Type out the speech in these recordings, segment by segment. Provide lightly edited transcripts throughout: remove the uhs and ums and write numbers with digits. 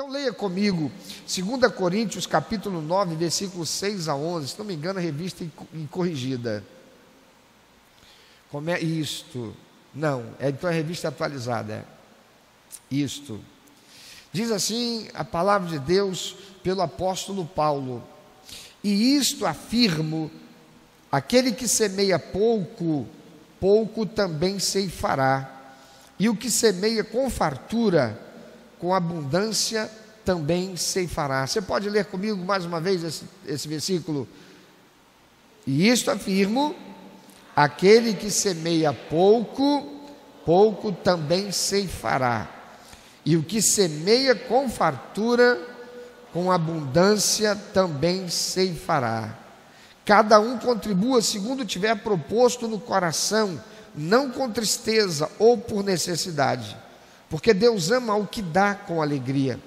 Então leia comigo 2 Coríntios capítulo 9, versículos 6 a 11, se não me engano, a revista corrigida. Como é isto? Não, então a revista atualizada. Isto. Diz assim a palavra de Deus pelo apóstolo Paulo: e isto afirmo, aquele que semeia pouco, pouco também ceifará, e o que semeia com fartura, com abundância também ceifará. Você pode ler comigo mais uma vez esse versículo? E isto afirmo, aquele que semeia pouco, pouco também ceifará, e o que semeia com fartura, com abundância também ceifará. Cada um contribua segundo tiver proposto no coração, não com tristeza ou por necessidade, porque Deus ama o que dá com alegria.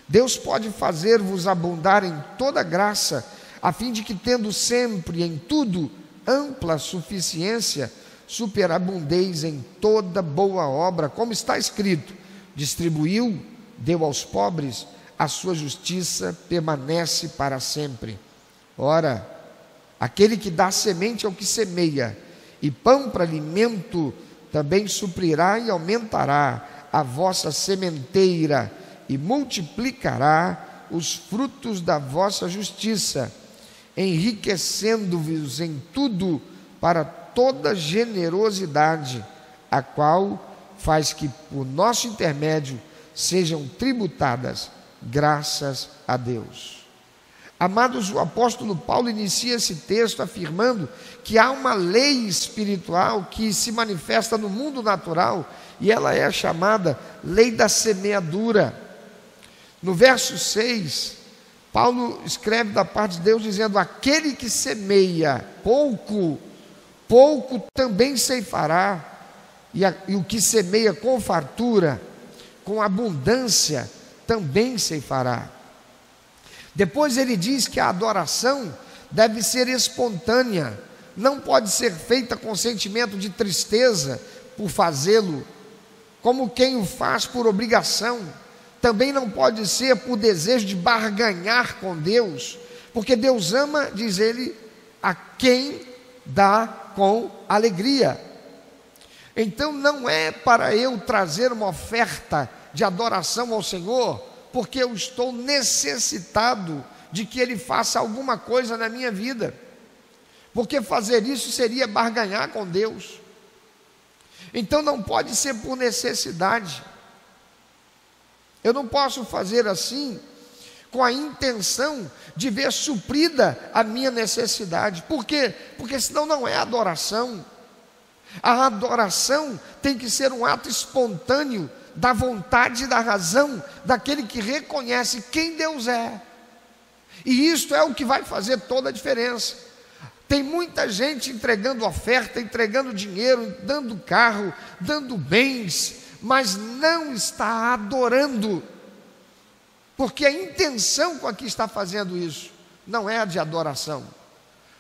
Deus pode fazer-vos abundar em toda graça, a fim de que, tendo sempre em tudo ampla suficiência, superabundeis em toda boa obra, como está escrito: distribuiu, deu aos pobres, a sua justiça permanece para sempre. Ora, aquele que dá semente ao que semeia, e pão para alimento, também suprirá e aumentará a vossa sementeira, e multiplicará os frutos da vossa justiça, enriquecendo-vos em tudo para toda generosidade, a qual faz que por nosso intermédio sejam tributadas graças a Deus. Amados, o apóstolo Paulo inicia esse texto afirmando que há uma lei espiritual que se manifesta no mundo natural, e ela é a chamada lei da semeadura. No verso 6, Paulo escreve da parte de Deus dizendo: aquele que semeia pouco, pouco também ceifará, e o que semeia com fartura, com abundância, também ceifará. Depois ele diz que a adoração deve ser espontânea, não pode ser feita com sentimento de tristeza por fazê-lo, como quem o faz por obrigação. Também não pode ser por desejo de barganhar com Deus, porque Deus ama, diz ele, a quem dá com alegria. Então não é para eu trazer uma oferta de adoração ao Senhor, porque eu estou necessitado de que Ele faça alguma coisa na minha vida, porque fazer isso seria barganhar com Deus. Então não pode ser por necessidade. Eu não posso fazer assim com a intenção de ver suprida a minha necessidade. Por quê? Porque senão não é adoração. A adoração tem que ser um ato espontâneo da vontade e da razão daquele que reconhece quem Deus é. E isto é o que vai fazer toda a diferença. Tem muita gente entregando oferta, entregando dinheiro, dando carro, dando bens, mas não está adorando, porque a intenção com a que está fazendo isso não é a de adoração,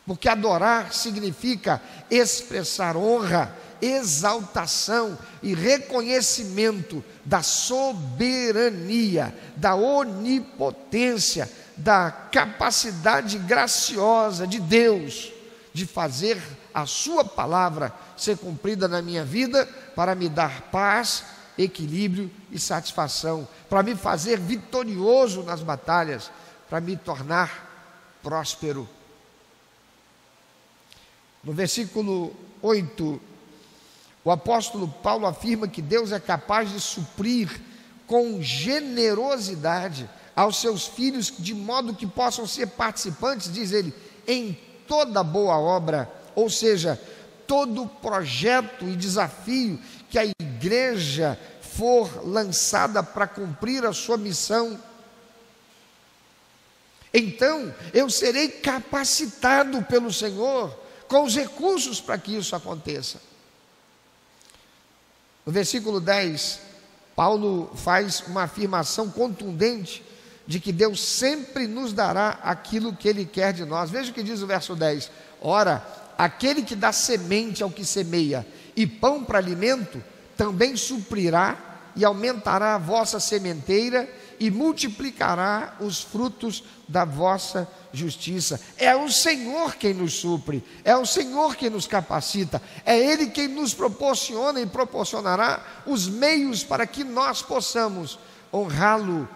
porque adorar significa expressar honra, exaltação e reconhecimento da soberania, da onipotência, da capacidade graciosa de Deus de fazer a sua palavra ser cumprida na minha vida, para me dar paz, equilíbrio e satisfação, para me fazer vitorioso nas batalhas, para me tornar próspero. No versículo 8, o apóstolo Paulo afirma que Deus é capaz de suprir com generosidade aos seus filhos, de modo que possam ser participantes, diz ele, em toda boa obra, ou seja, todo projeto e desafio que a igreja for lançada para cumprir a sua missão. Então eu serei capacitado pelo Senhor com os recursos para que isso aconteça. No versículo 10, Paulo faz uma afirmação contundente de que Deus sempre nos dará aquilo que Ele quer de nós. Veja o que diz o verso 10: ora, aquele que dá semente ao que semeia e pão para alimento, também suprirá e aumentará a vossa sementeira, e multiplicará os frutos da vossa justiça. É o Senhor quem nos supre, é o Senhor quem nos capacita, é Ele quem nos proporciona e proporcionará os meios para que nós possamos honrá-lo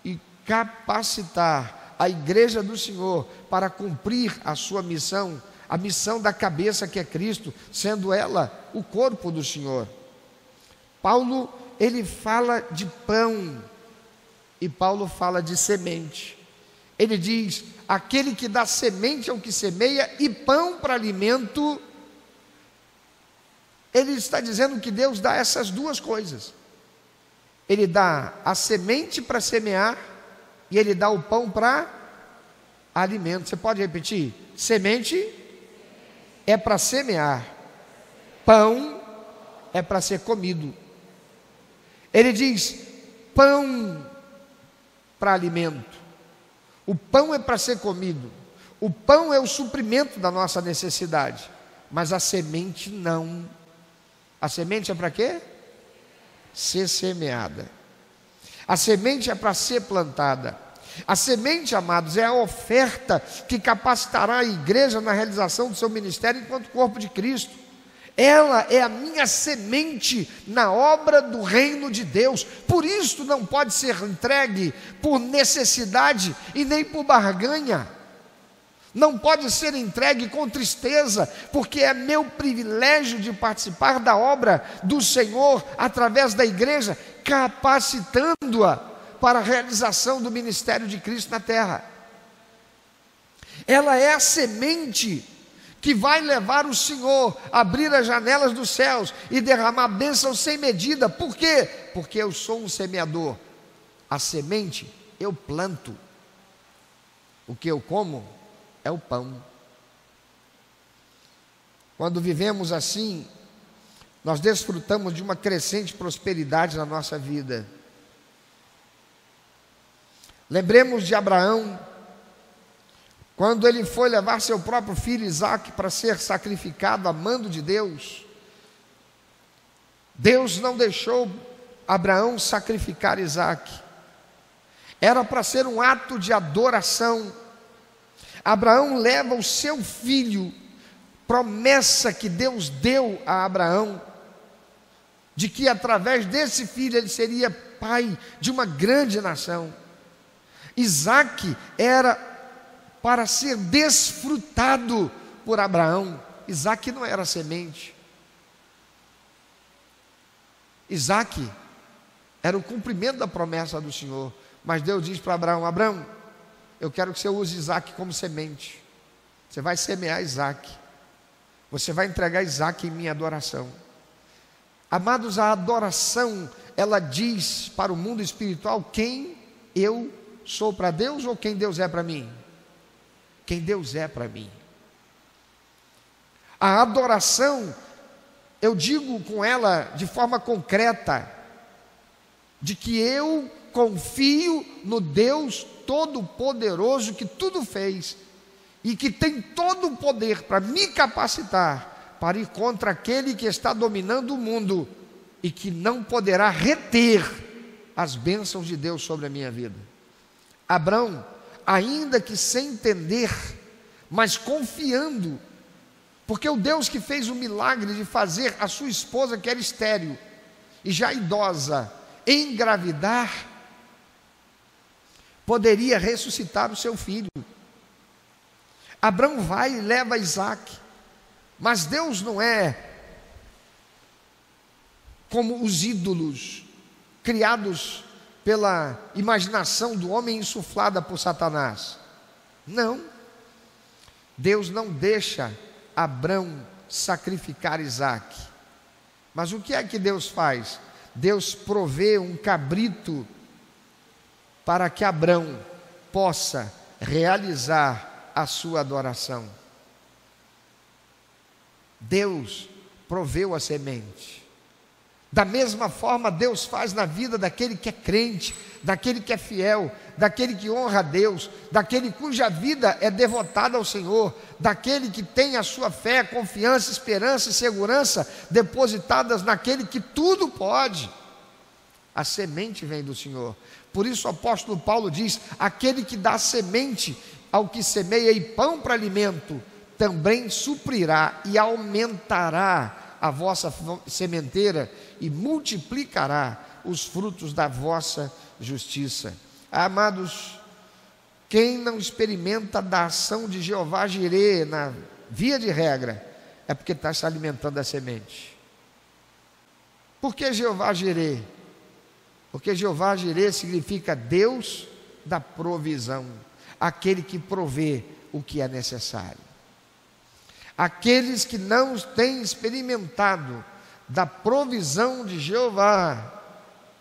e capacitar a igreja do Senhor para cumprir a sua missão, a missão da cabeça que é Cristo, sendo ela o corpo do Senhor. Paulo, ele fala de pão, e Paulo fala de semente. Ele diz: aquele que dá semente ao que semeia e pão para alimento. Ele está dizendo que Deus dá essas duas coisas. Ele dá a semente para semear e Ele dá o pão para alimento. Você pode repetir? Semente é para semear, pão é para ser comido. Ele diz: pão para alimento. O pão é para ser comido. O pão é o suprimento da nossa necessidade. Mas a semente não. A semente é para quê? Ser semeada. A semente é para ser plantada. A semente, amados, é a oferta que capacitará a igreja na realização do seu ministério enquanto corpo de Cristo. Ela é a minha semente na obra do reino de Deus. Por isso não pode ser entregue por necessidade e nem por barganha. Não pode ser entregue com tristeza, porque é meu privilégio de participar da obra do Senhor através da igreja, capacitando-a para a realização do ministério de Cristo na terra. Ela é a semente que vai levar o Senhor a abrir as janelas dos céus e derramar bênçãos sem medida. Por quê? Porque eu sou um semeador. A semente eu planto. O que eu como é o pão. Quando vivemos assim, nós desfrutamos de uma crescente prosperidade na nossa vida. Lembremos de Abraão, quando ele foi levar seu próprio filho Isaque para ser sacrificado a mando de Deus. Deus não deixou Abraão sacrificar Isaque. Era para ser um ato de adoração. Abraão leva o seu filho, promessa que Deus deu a Abraão, de que através desse filho ele seria pai de uma grande nação. Isaque era para ser desfrutado por Abraão. Isaque não era semente. Isaque era o cumprimento da promessa do Senhor. Mas Deus diz para Abraão: Abraão, eu quero que você use Isaque como semente. Você vai semear Isaque. Você vai entregar Isaque em minha adoração. Amados, a adoração, ela diz para o mundo espiritual quem eu sou para Deus ou quem Deus é para mim? Quem Deus é para mim. A adoração, eu digo com ela de forma concreta, de que eu confio no Deus Todo-Poderoso que tudo fez e que tem todo o poder para me capacitar para ir contra aquele que está dominando o mundo e que não poderá reter as bênçãos de Deus sobre a minha vida. Abraão, ainda que sem entender, mas confiando, porque o Deus que fez o milagre de fazer a sua esposa, que era estéril e já idosa, engravidar, poderia ressuscitar o seu filho. Abraão vai e leva Isaque, mas Deus não é como os ídolos criados pela imaginação do homem insuflada por Satanás. Não, Deus não deixa Abraão sacrificar Isaque. Mas o que é que Deus faz? Deus provê um cabrito para que Abraão possa realizar a sua adoração. Deus proveu a semente. Da mesma forma, Deus faz na vida daquele que é crente, daquele que é fiel, daquele que honra a Deus, daquele cuja vida é devotada ao Senhor, daquele que tem a sua fé, confiança, esperança e segurança depositadas naquele que tudo pode. A semente vem do Senhor. Por isso o apóstolo Paulo diz: aquele que dá semente ao que semeia e pão para alimento, também suprirá e aumentará a vossa sementeira e multiplicará os frutos da vossa justiça. Amados, quem não experimenta da ação de Jeová Jirê, na via de regra, é porque está se alimentando da semente. Por que Jeová Jirê? Porque Jeová Jirê significa Deus da provisão, aquele que provê o que é necessário. Aqueles que não têm experimentado da provisão de Jeová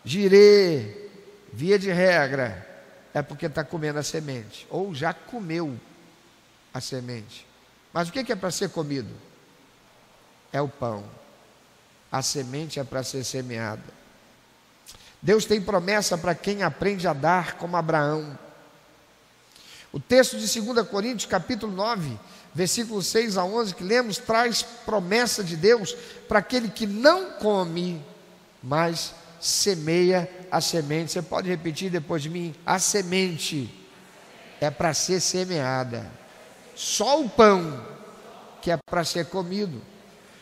Jirê, via de regra, é porque está comendo a semente, ou já comeu a semente. Mas o que é para ser comido? É o pão. A semente é para ser semeada. Deus tem promessa para quem aprende a dar como Abraão. O texto de 2 Coríntios capítulo 9, versículos 6 a 11 que lemos, traz promessa de Deus para aquele que não come, mas semeia a semente. Você pode repetir depois de mim? A semente é para ser semeada, só o pão que é para ser comido.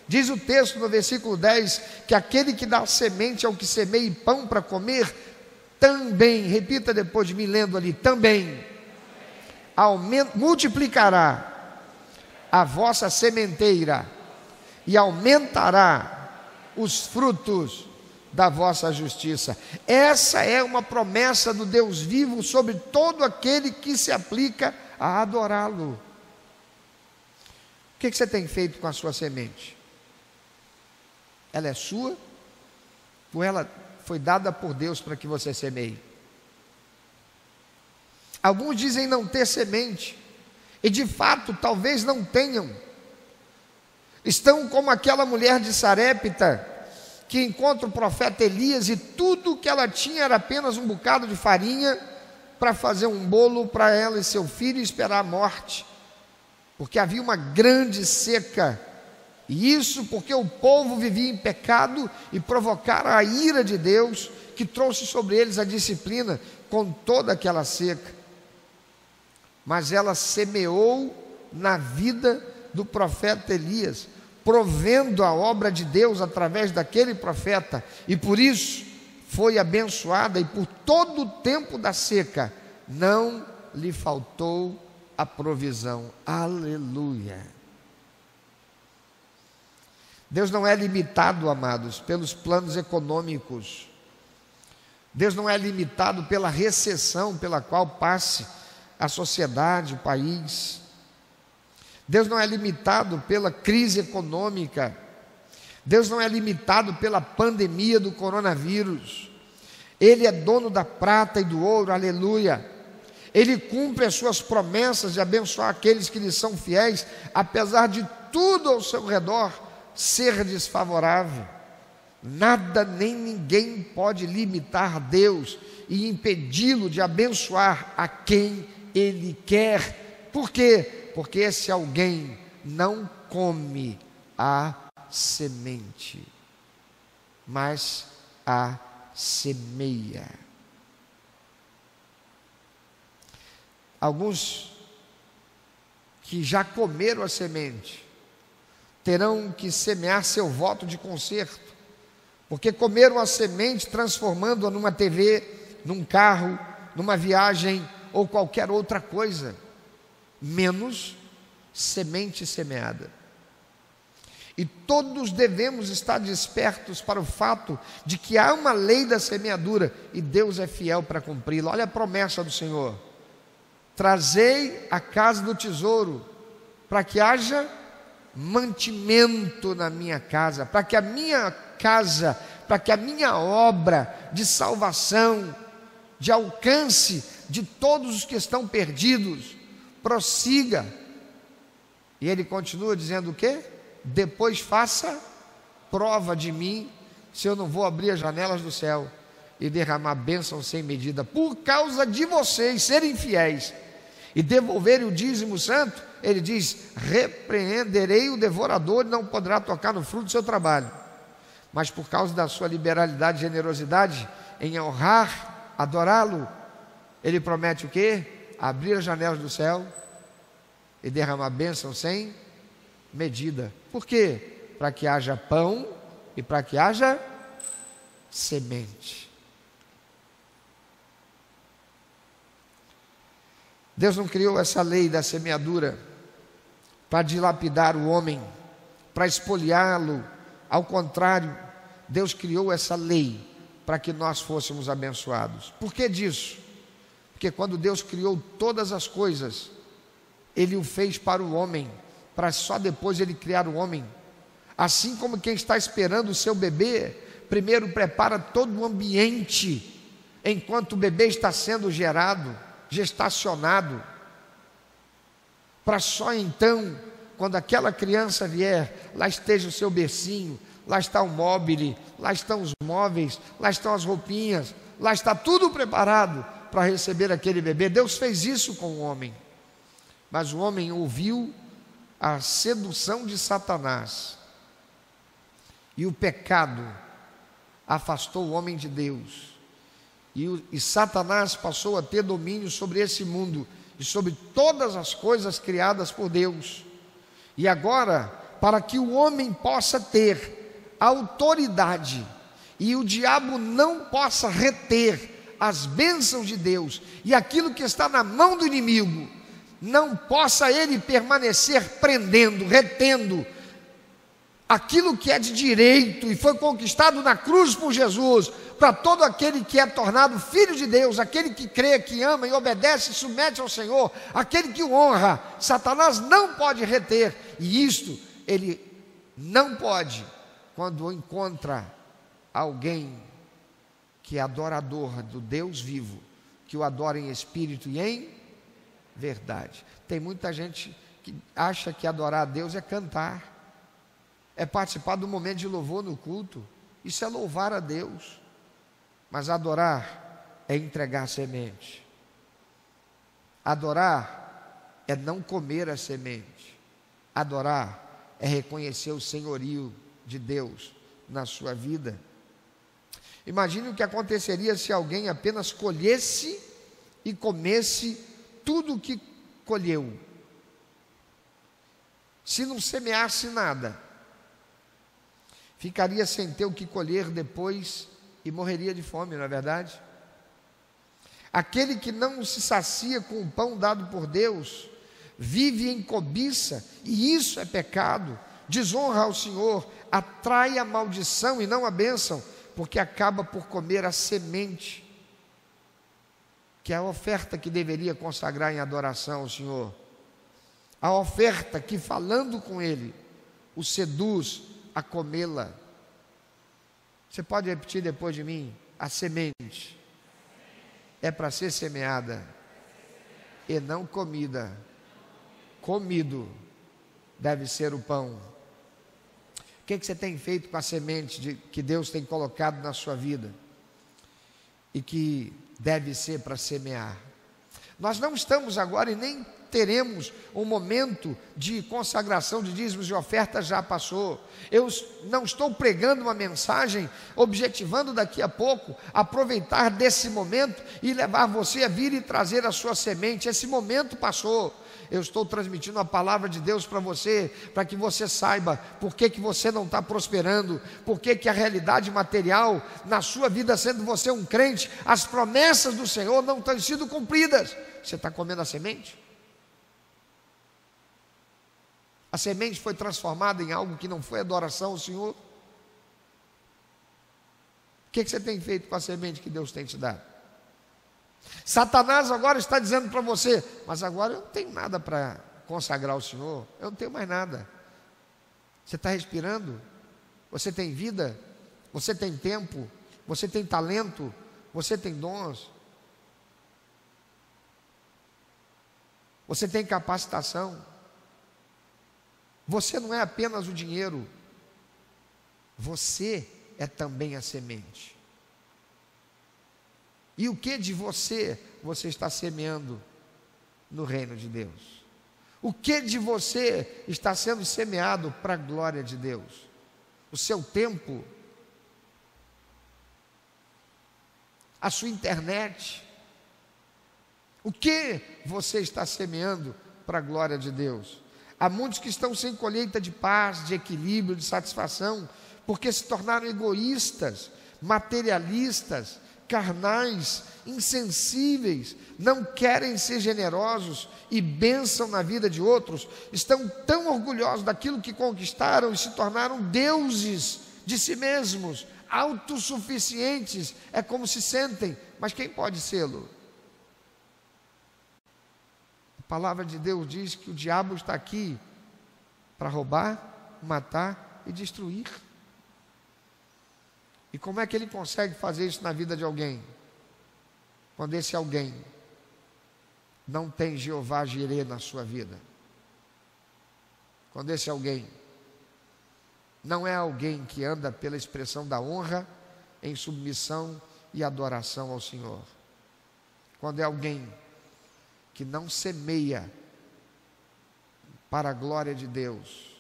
Diz o texto no versículo 10 que aquele que dá semente ao que semeia e pão para comer, também, repita depois de mim lendo ali, também multiplicará a vossa sementeira e aumentará os frutos da vossa justiça. Essa é uma promessa do Deus vivo sobre todo aquele que se aplica a adorá-lo. O que você tem feito com a sua semente? Ela é sua ou ela foi dada por Deus para que você semeie? Alguns dizem não ter semente, e de fato talvez não tenham. Estão como aquela mulher de Sarepta que encontra o profeta Elias e tudo que ela tinha era apenas um bocado de farinha para fazer um bolo para ela e seu filho e esperar a morte, porque havia uma grande seca. E isso porque o povo vivia em pecado e provocara a ira de Deus, que trouxe sobre eles a disciplina com toda aquela seca. Mas ela semeou na vida do profeta Elias, provendo a obra de Deus através daquele profeta, e por isso foi abençoada, e por todo o tempo da seca não lhe faltou a provisão. Aleluia! Deus não é limitado, amados, pelos planos econômicos. Deus não é limitado pela recessão pela qual passe a sociedade, o país. Deus não é limitado pela crise econômica. Deus não é limitado pela pandemia do coronavírus. Ele é dono da prata e do ouro, aleluia. Ele cumpre as suas promessas de abençoar aqueles que lhe são fiéis, apesar de tudo ao seu redor ser desfavorável. Nada nem ninguém pode limitar Deus e impedi-lo de abençoar a quem Ele quer. Por quê? Porque esse alguém não come a semente, mas a semeia. Alguns que já comeram a semente terão que semear seu voto de conserto, porque comeram a semente transformando-a numa TV, num carro, numa viagem ou qualquer outra coisa, menos semente semeada. E todos devemos estar despertos para o fato de que há uma lei da semeadura e Deus é fiel para cumpri-la. Olha a promessa do Senhor: trazei a casa do tesouro, para que haja mantimento na minha casa, para que a minha casa, para que a minha obra de salvação, de alcance de todos os que estão perdidos, prossiga. E ele continua dizendo o quê? Depois faça prova de mim, se eu não vou abrir as janelas do céu e derramar bênção sem medida, por causa de vocês serem fiéis e devolverem o dízimo santo. Ele diz: repreenderei o devorador e não poderá tocar no fruto do seu trabalho. Mas por causa da sua liberalidade e generosidade em honrar adorá-lo, Ele promete o quê? Abrir as janelas do céu e derramar bênção sem medida. Por quê? Para que haja pão e para que haja semente. Deus não criou essa lei da semeadura para dilapidar o homem, para espoliá-lo. Ao contrário, Deus criou essa lei para que nós fôssemos abençoados. Por que disso? Porque quando Deus criou todas as coisas, Ele o fez para o homem, para só depois Ele criar o homem. Assim como quem está esperando o seu bebê, primeiro prepara todo o ambiente, enquanto o bebê está sendo gerado, gestacionado, para só então, quando aquela criança vier, lá esteja o seu bercinho, lá está o móbile, lá estão os móveis, lá estão as roupinhas, lá está tudo preparado para receber aquele bebê. Deus fez isso com o homem, mas o homem ouviu a sedução de Satanás, e o pecado afastou o homem de Deus, e Satanás passou a ter domínio sobre esse mundo e sobre todas as coisas criadas por Deus. E agora, para que o homem possa ter autoridade e o diabo não possa reter as bênçãos de Deus e aquilo que está na mão do inimigo, não possa ele permanecer prendendo, retendo aquilo que é de direito e foi conquistado na cruz por Jesus, para todo aquele que é tornado filho de Deus, aquele que crê, que ama e obedece e submete ao Senhor, aquele que o honra, Satanás não pode reter. E isto ele não pode quando encontra alguém que é adorador do Deus vivo, que o adora em espírito e em verdade. Tem muita gente que acha que adorar a Deus é cantar, é participar do momento de louvor no culto. Isso é louvar a Deus. Mas adorar é entregar a semente. Adorar é não comer a semente. Adorar é reconhecer o senhorio de Deus na sua vida. Imagine o que aconteceria se alguém apenas colhesse e comesse tudo o que colheu, se não semeasse nada. Ficaria sem ter o que colher depois e morreria de fome, não é verdade? Aquele que não se sacia com o pão dado por Deus, vive em cobiça, e isso é pecado, desonra ao Senhor, atrai a maldição e não a bênção, porque acaba por comer a semente, que é a oferta que deveria consagrar em adoração ao Senhor, a oferta que, falando com Ele, o seduz a comê-la. Você pode repetir depois de mim? A semente é para ser semeada e não comida. Comido deve ser o pão. O que você tem feito com a semente que Deus tem colocado na sua vida e que deve ser para semear? Nós não estamos agora e nem teremos um momento de consagração de dízimos e ofertas, já passou. Eu não estou pregando uma mensagem objetivando daqui a pouco aproveitar desse momento e levar você a vir e trazer a sua semente. Esse momento passou. Eu estou transmitindo a palavra de Deus para você, para que você saiba por que você não está prosperando, por que a realidade material na sua vida, sendo você um crente, as promessas do Senhor não têm sido cumpridas. Você está comendo a semente? A semente foi transformada em algo que não foi adoração ao Senhor? O que você tem feito com a semente que Deus tem te dado? Satanás agora está dizendo para você: mas agora eu não tenho nada para consagrar ao Senhor, eu não tenho mais nada. Você está respirando? Você tem vida? Você tem tempo? Você tem talento? Você tem dons? Você tem capacitação? Você não é apenas o dinheiro, você é também a semente. E o que de você está semeando no reino de Deus? O que de você está sendo semeado para a glória de Deus? O seu tempo, a sua internet. O que você está semeando para a glória de Deus? Há muitos que estão sem colheita de paz, de equilíbrio, de satisfação, porque se tornaram egoístas, materialistas, carnais, insensíveis, não querem ser generosos e bênção na vida de outros, estão tão orgulhosos daquilo que conquistaram e se tornaram deuses de si mesmos, autossuficientes, é como se sentem, mas quem pode sê-lo? A palavra de Deus diz que o diabo está aqui para roubar, matar e destruir. E como é que ele consegue fazer isso na vida de alguém? Quando esse alguém não tem Jeová Jirê na sua vida. Quando esse alguém não é alguém que anda pela expressão da honra em submissão e adoração ao Senhor. Quando é alguém que não semeia para a glória de Deus,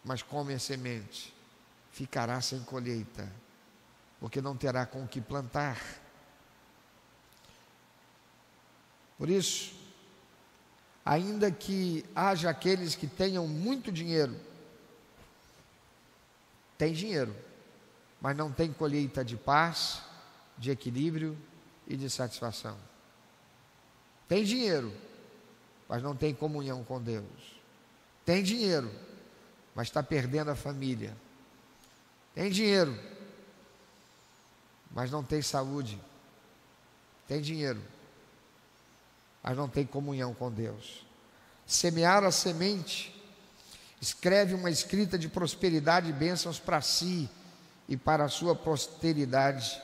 mas come a semente, ficará sem colheita, porque não terá com o que plantar. Por isso, ainda que haja aqueles que tenham muito dinheiro, tem dinheiro, mas não tem colheita de paz, de equilíbrio e de satisfação. Tem dinheiro, mas não tem comunhão com Deus. Tem dinheiro, mas está perdendo a família. Tem dinheiro, mas não tem saúde. Tem dinheiro, mas não tem comunhão com Deus. Semear a semente, escreve uma escrita de prosperidade e bênçãos para si e para a sua posteridade.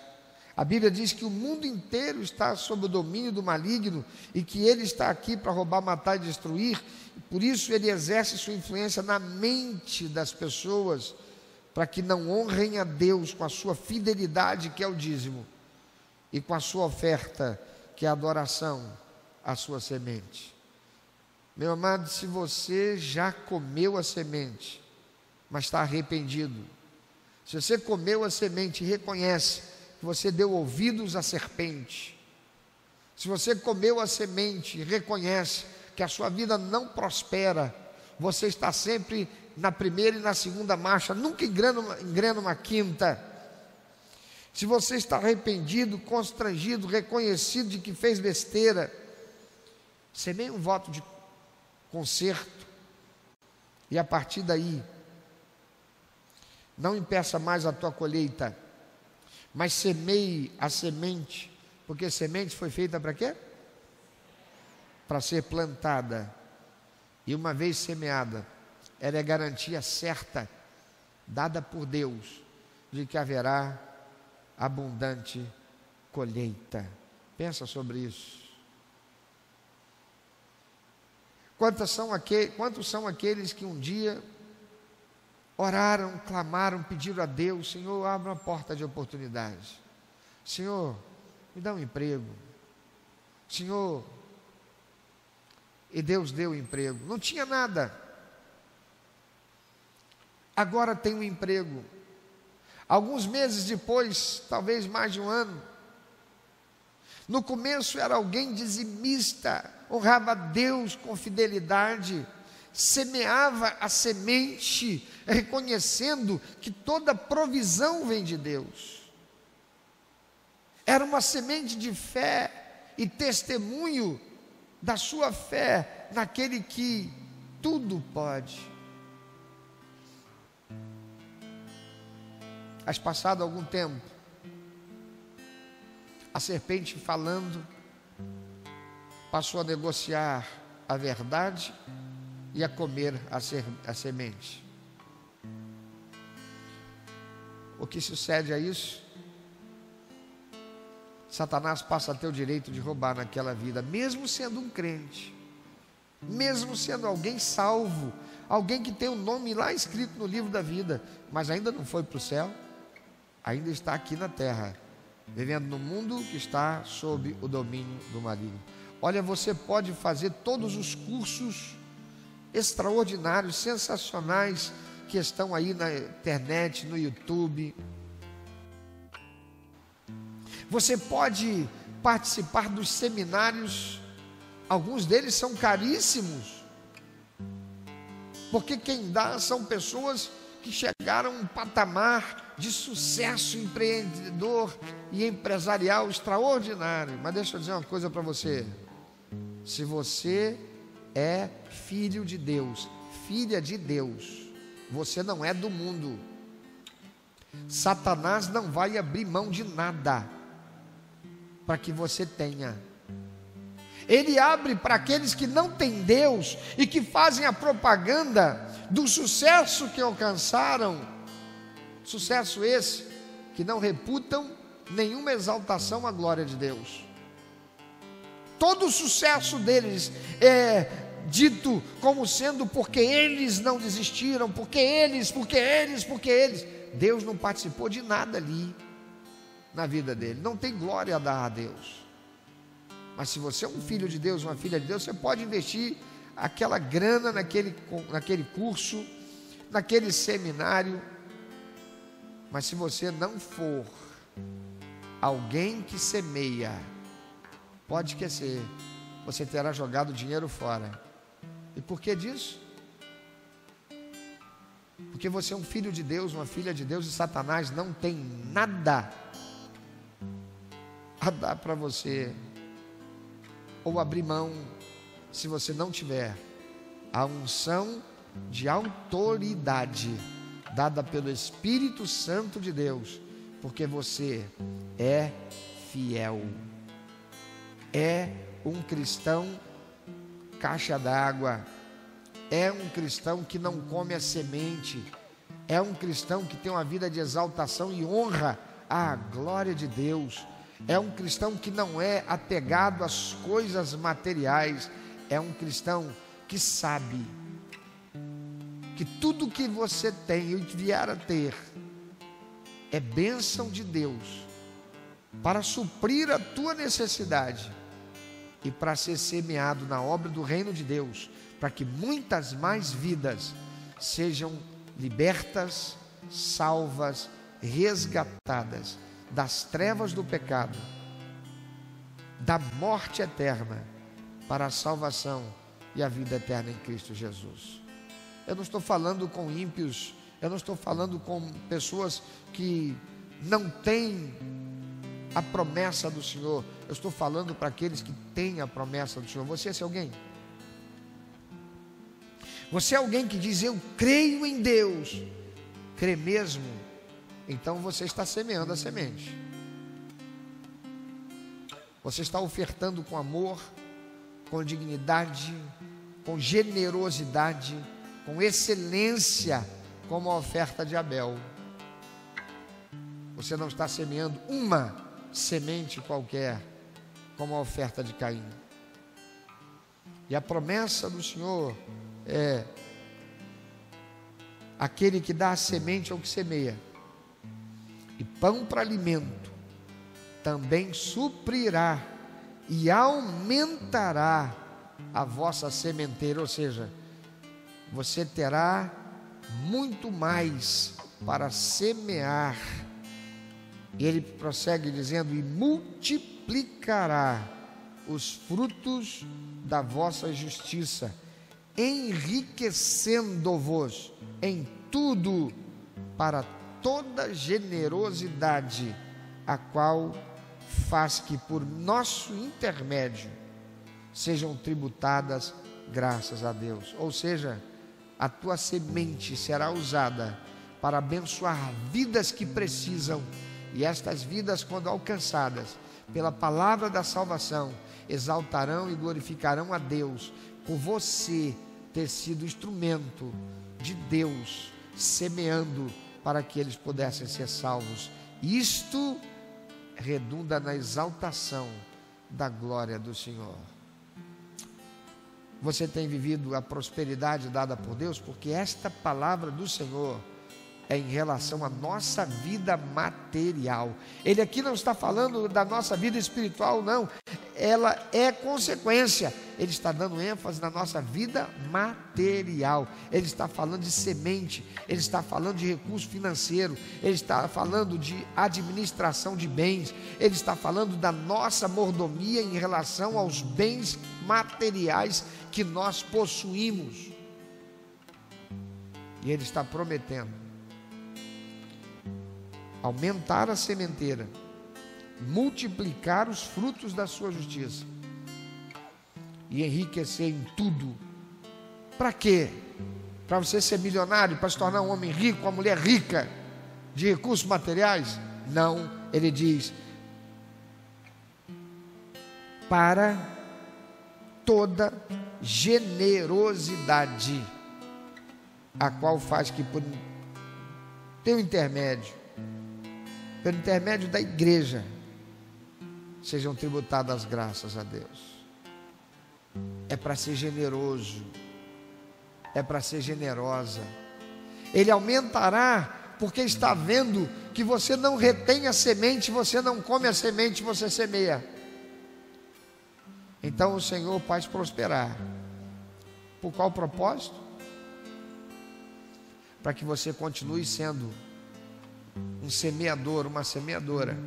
A Bíblia diz que o mundo inteiro está sob o domínio do maligno e que ele está aqui para roubar, matar e destruir. Por isso ele exerce sua influência na mente das pessoas, para que não honrem a Deus com a sua fidelidade, que é o dízimo, e com a sua oferta, que é a adoração à sua semente. Meu amado, se você já comeu a semente, mas está arrependido, se você comeu a semente e reconhece que você deu ouvidos à serpente, se você comeu a semente e reconhece que a sua vida não prospera, você está sempre na primeira e na segunda marcha, nunca engrena uma quinta. Se você está arrependido, constrangido, reconhecido de que fez besteira, semeie um voto de conserto, e a partir daí, não impeça mais a tua colheita, mas semeie a semente, porque semente foi feita para quê? Para ser plantada, e uma vez semeada, ela é garantia certa, dada por Deus, de que haverá abundante colheita. Pensa sobre isso. Quantos são aqueles que um dia oraram, clamaram, pediram a Deus: Senhor, abre uma porta de oportunidade. Senhor, me dá um emprego. Senhor, e Deus deu o emprego. Não tinha nada. Agora tem um emprego. Alguns meses depois, talvez mais de um ano. No começo era alguém dizimista, honrava a Deus com fidelidade, semeava a semente, reconhecendo que toda provisão vem de Deus. Era uma semente de fé e testemunho da sua fé naquele que tudo pode. Mas passado algum tempo, a serpente falando, passou a negociar a verdade e a comer a semente. O que sucede a isso? Satanás passa a ter o direito de roubar naquela vida, mesmo sendo um crente, mesmo sendo alguém salvo, alguém que tem o nome lá escrito no livro da vida, mas ainda não foi para o céu, ainda está aqui na terra, vivendo no mundo que está sob o domínio do maligno. Olha, você pode fazer todos os cursos extraordinários, sensacionais, que estão aí na internet, no YouTube. Você pode participar dos seminários, alguns deles são caríssimos, porque quem dá são pessoas que chegaram a um patamar de sucesso empreendedor e empresarial extraordinário. Mas deixa eu dizer uma coisa para você: se você é filho de Deus, filha de Deus, você não é do mundo. Satanás não vai abrir mão de nada para que você tenha. Ele abre para aqueles que não têm Deus e que fazem a propaganda do sucesso que alcançaram, sucesso esse que não reputam nenhuma exaltação à glória de Deus. Todo o sucesso deles é dito como sendo porque eles não desistiram, porque eles. Deus não participou de nada ali na vida dele, não tem glória a dar a Deus. Mas se você é um filho de Deus, uma filha de Deus, você pode investir aquela grana naquele curso, naquele seminário. Mas se você não for alguém que semeia, pode esquecer, você terá jogado dinheiro fora. E por que disso? Porque você é um filho de Deus, uma filha de Deus, e Satanás não tem nada a dar para você, ou abrir mão, se você não tiver a unção de autoridade dada pelo Espírito Santo de Deus, porque você é fiel, é um cristão caixa d'água, é um cristão que não come a semente, é um cristão que tem uma vida de exaltação e honra à glória de Deus, é um cristão que não é apegado às coisas materiais, é um cristão que sabe que tudo que você tem e vier a ter é bênção de Deus para suprir a tua necessidade e para ser semeado na obra do reino de Deus, para que muitas mais vidas sejam libertas, salvas, resgatadas das trevas do pecado, da morte eterna, para a salvação e a vida eterna em Cristo Jesus. Eu não estou falando com ímpios, eu não estou falando com pessoas que não têm a promessa do Senhor, eu estou falando para aqueles que têm a promessa do Senhor. Você é esse alguém? Você é alguém que diz: eu creio em Deus. Crê mesmo? Então você está semeando a semente. Você está ofertando com amor, com dignidade, com generosidade, com excelência, como a oferta de Abel. Você não está semeando uma semente qualquer, como a oferta de Caim. E a promessa do Senhor é: aquele que dá a semente ao que semeia, e pão para alimento, também suprirá e aumentará a vossa sementeira. Ou seja, você terá muito mais para semear. E ele prossegue dizendo: e multiplicará os frutos da vossa justiça, enriquecendo-vos em tudo para toda generosidade, a qual faz que por nosso intermédio sejam tributadas graças a Deus. Ou seja, a tua semente será usada para abençoar vidas que precisam, e estas vidas, quando alcançadas pela palavra da salvação, exaltarão e glorificarão a Deus por você ter sido instrumento de Deus, semeando para que eles pudessem ser salvos. Isto redunda na exaltação da glória do Senhor. Você tem vivido a prosperidade dada por Deus, porque esta palavra do Senhor é em relação à nossa vida material. Ele aqui não está falando da nossa vida espiritual, não. Ela é consequência. Ele está dando ênfase na nossa vida material. Ele está falando de semente. Ele está falando de recurso financeiro. Ele está falando de administração de bens. Ele está falando da nossa mordomia em relação aos bens materiais que nós possuímos. E ele está prometendo aumentar a sementeira, multiplicar os frutos da sua justiça e enriquecer em tudo. Para quê? Para você ser milionário, para se tornar um homem rico, uma mulher rica de recursos materiais? Não, ele diz: para toda generosidade, a qual faz que por teu intermédio, pelo intermédio da igreja, sejam tributadas as graças a Deus. É para ser generoso, é para ser generosa. Ele aumentará, porque está vendo que você não retém a semente, você não come a semente, você semeia. Então o Senhor faz prosperar. Por qual propósito? Para que você continue sendo um semeador, uma semeadora,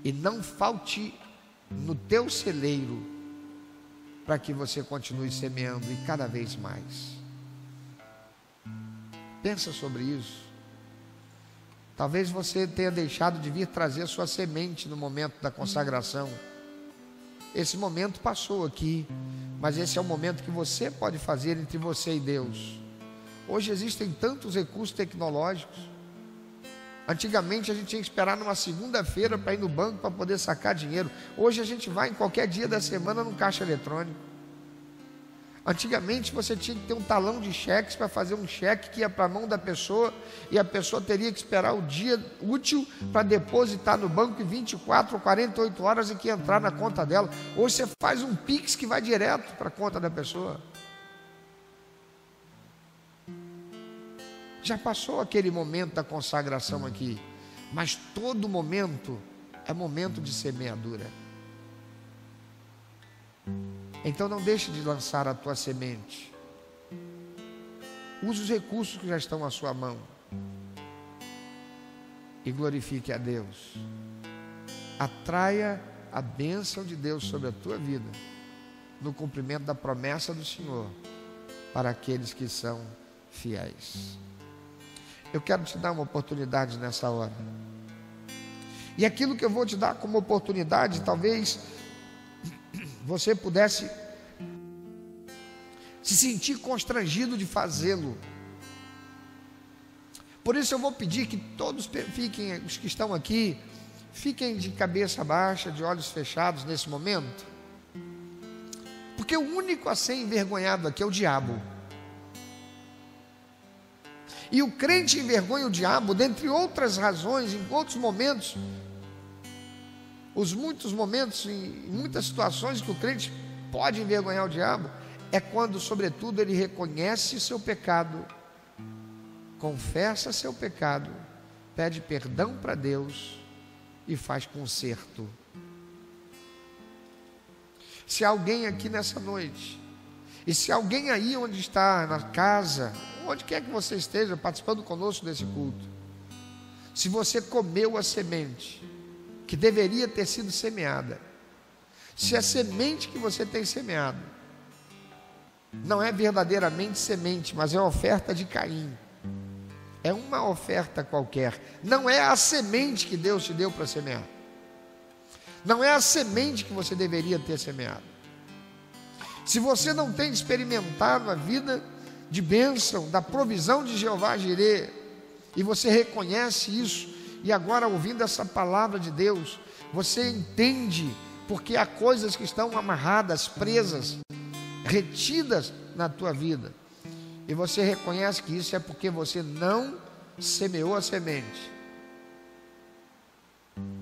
e não falte no teu celeiro, para que você continue semeando e cada vez mais. Pensa sobre isso. Talvez você tenha deixado de vir trazer sua semente no momento da consagração. Esse momento passou aqui, mas esse é o momento que você pode fazer entre você e Deus. Hoje existem tantos recursos tecnológicos. Antigamente a gente tinha que esperar numa segunda-feira para ir no banco para poder sacar dinheiro. Hoje a gente vai em qualquer dia da semana num caixa eletrônico. Antigamente você tinha que ter um talão de cheques para fazer um cheque que ia para a mão da pessoa, e a pessoa teria que esperar o dia útil para depositar no banco em 24 ou 48 horas e que ia entrar na conta dela. Hoje você faz um Pix que vai direto para a conta da pessoa. Já passou aquele momento da consagração aqui, mas todo momento é momento de semeadura. Então não deixe de lançar a tua semente. Use os recursos que já estão à sua mão e glorifique a Deus. Atraia a bênção de Deus sobre a tua vida, no cumprimento da promessa do Senhor para aqueles que são fiéis. Eu quero te dar uma oportunidade nessa hora. E aquilo que eu vou te dar como oportunidade, talvez você pudesse se sentir constrangido de fazê-lo. Por isso eu vou pedir que todos fiquem, os que estão aqui, fiquem de cabeça baixa, de olhos fechados nesse momento. Porque o único a ser envergonhado aqui é o diabo. E o crente envergonha o diabo, dentre outras razões, em outros momentos, os muitos momentos, em muitas situações que o crente pode envergonhar o diabo, é quando, sobretudo, ele reconhece seu pecado, confessa seu pecado, pede perdão para Deus e faz conserto. Se alguém aqui nessa noite, e se alguém aí onde está, na casa, onde quer que você esteja participando conosco desse culto, se você comeu a semente que deveria ter sido semeada, se a semente que você tem semeado não é verdadeiramente semente, mas é oferta de Caim, é uma oferta qualquer, não é a semente que Deus te deu para semear, não é a semente que você deveria ter semeado. Se você não tem experimentado a vida de bênção, da provisão de Jeová Jirê, e você reconhece isso, e agora ouvindo essa palavra de Deus, você entende porque há coisas que estão amarradas, presas, retidas na tua vida, e você reconhece que isso é porque você não semeou a semente.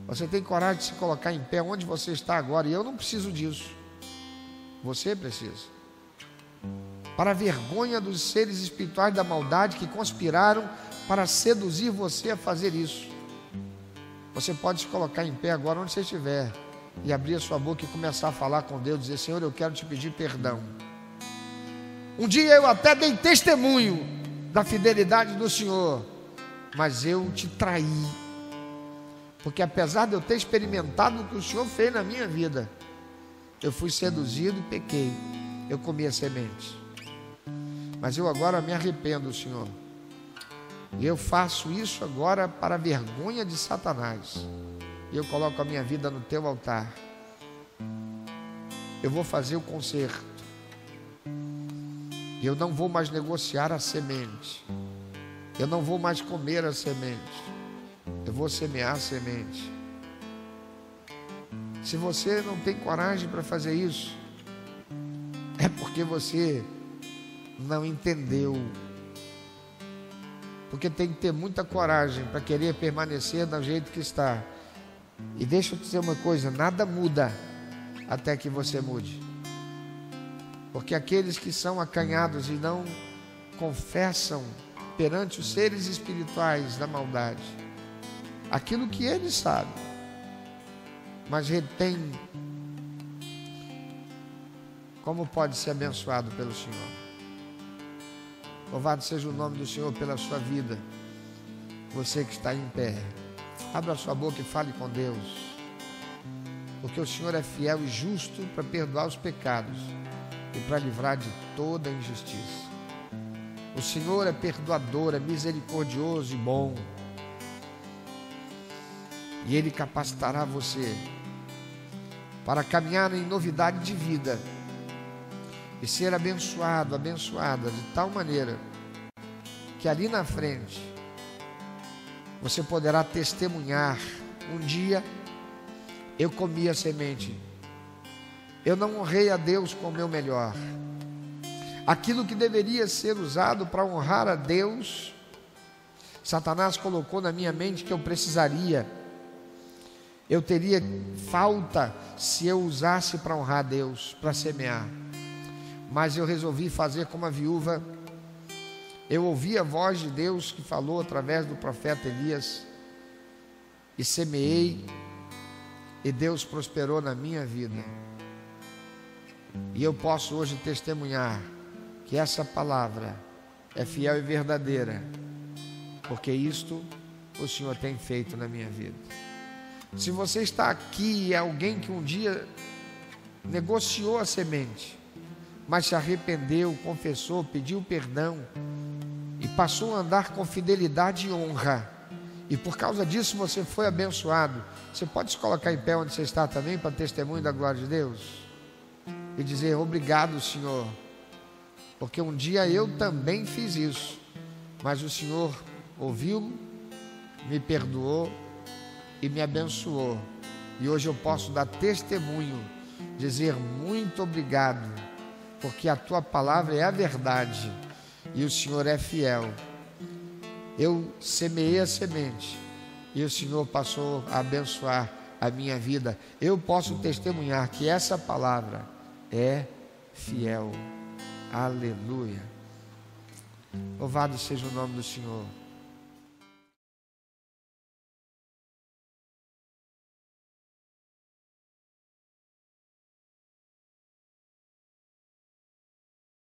Você tem coragem de se colocar em pé onde você está agora, e eu não preciso disso, você precisa. Para a vergonha dos seres espirituais da maldade que conspiraram para seduzir você a fazer isso. Você pode se colocar em pé agora onde você estiver e abrir a sua boca e começar a falar com Deus, dizer: Senhor, eu quero te pedir perdão. Um dia eu até dei testemunho da fidelidade do Senhor, mas eu te traí, porque apesar de eu ter experimentado o que o Senhor fez na minha vida, eu fui seduzido e pequei, eu comi a semente. Mas eu agora me arrependo, Senhor, e eu faço isso agora para a vergonha de Satanás, e eu coloco a minha vida no teu altar. Eu vou fazer o conserto, eu não vou mais negociar a semente, eu não vou mais comer a semente, eu vou semear a semente. Se você não tem coragem para fazer isso, é porque você não entendeu. Porque tem que ter muita coragem para querer permanecer do jeito que está. E deixa eu te dizer uma coisa: nada muda até que você mude. Porque aqueles que são acanhados e não confessam perante os seres espirituais da maldade aquilo que eles sabem, mas retém, como pode ser abençoado pelo Senhor? Louvado seja o nome do Senhor pela sua vida. Você que está em pé, abra a sua boca e fale com Deus, porque o Senhor é fiel e justo para perdoar os pecados e para livrar de toda injustiça. O Senhor é perdoador, é misericordioso e bom, e Ele capacitará você para caminhar em novidade de vida e ser abençoado, abençoada de tal maneira que ali na frente você poderá testemunhar: um dia eu comi a semente, eu não honrei a Deus com o meu melhor, aquilo que deveria ser usado para honrar a Deus, Satanás colocou na minha mente que eu precisaria, eu teria falta se eu usasse para honrar a Deus, para semear. Mas eu resolvi fazer como a viúva. Eu ouvi a voz de Deus que falou através do profeta Elias, e semeei, e Deus prosperou na minha vida. E eu posso hoje testemunhar que essa palavra é fiel e verdadeira, porque isto o Senhor tem feito na minha vida. Se você está aqui e é alguém que um dia negociou a semente, mas se arrependeu, confessou, pediu perdão e passou a andar com fidelidade e honra, e por causa disso você foi abençoado, você pode se colocar em pé onde você está também, para testemunho da glória de Deus, e dizer: obrigado, Senhor, porque um dia eu também fiz isso, mas o Senhor ouviu, me perdoou e me abençoou, e hoje eu posso dar testemunho, dizer muito obrigado, porque a tua palavra é a verdade e o Senhor é fiel. Eu semeei a semente e o Senhor passou a abençoar a minha vida. Eu posso testemunhar que essa palavra é fiel. Aleluia. Louvado seja o nome do Senhor.